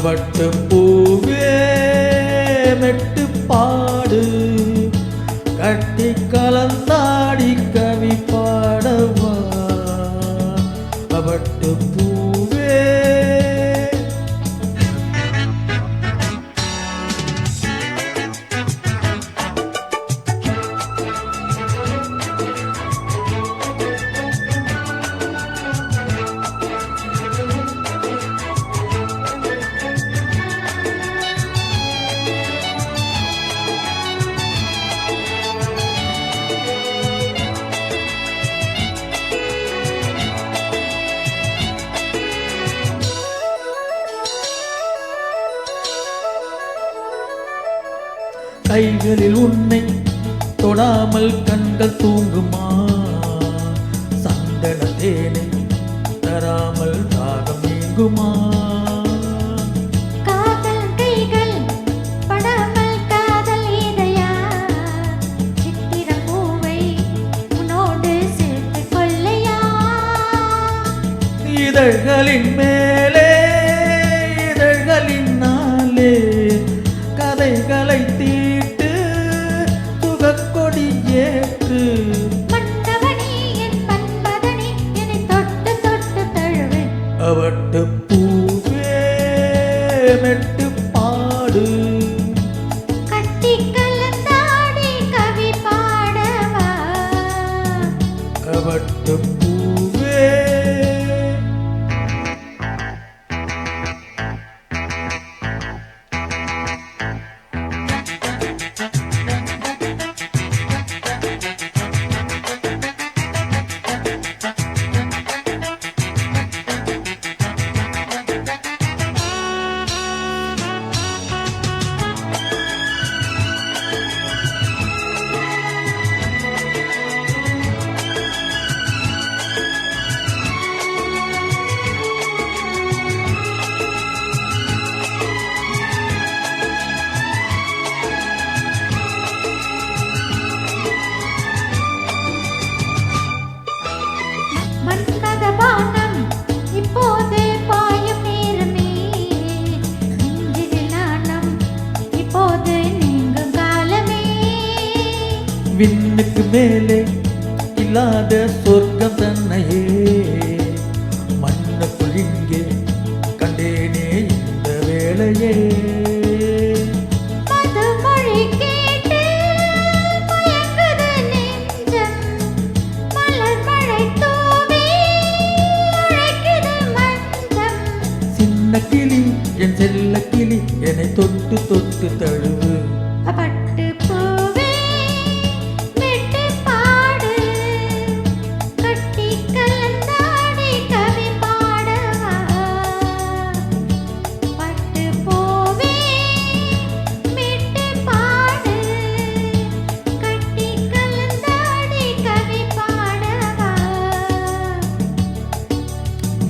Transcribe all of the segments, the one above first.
பட்டு பூவே மெட்டு பாடு கட்டி கலந்தாடி கவி பாடவா பட்டு பூவே. கைகளில் உன்னை தொடாமல் கண்கள் தூங்குமா, சந்தன தேனை தராமல் தாகம் நீங்குமா. காதல் கைகள் படாமல் காதல் இதயா, சித்திர பூவை உன்னோடு சேர்த்து கொள்ளையா. இதழ்களின் மேலே இதழ்களினாலே கதைகளை தீட்டு சுகக்கொடி ஏற்று. மன்னவனே என் மன்மதனே என்னை தொட்டு தொட்டு தழுவு. அவட்டு பூவே மெட்டு பாடு கட்டி கலந்தாடி கவி பாடவா. அவட்டு பூவே. மன்மத பானம் இப்போது பாயும் நேரமே, நெஞ்சினில் நாணம் இப்போது நீங்கும் காலமே. விண்ணுக்கு மேலே இல்லாத சொர்க்கம் தன்னையே மண்ணுக்குள் இங்கே கண்டேனே இந்த வேளையே. மதுமொழி கேட்டு மயங்குது நெஞ்சம், மலர் மழை தூவி அழைக்குது மஞ்சம். சின்ன கிளி என் செல்ல கிளி என்னை தொட்டு தொட்டு தழுவு. பட்டு பூவே மெட்டு பாடு கட்டி கலந்தாடி கவி பாடவா. பட்டு பூவே மெட்டு பாடு கட்டி கலந்தாடி கவி பாடவா.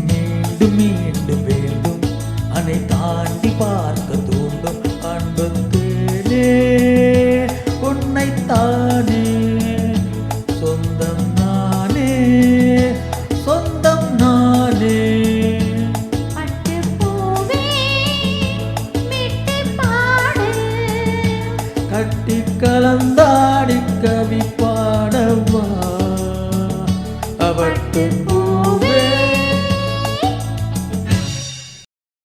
மீண்டும் மீண்டும் வேண்டும் அனை தாண்டி பார்க்க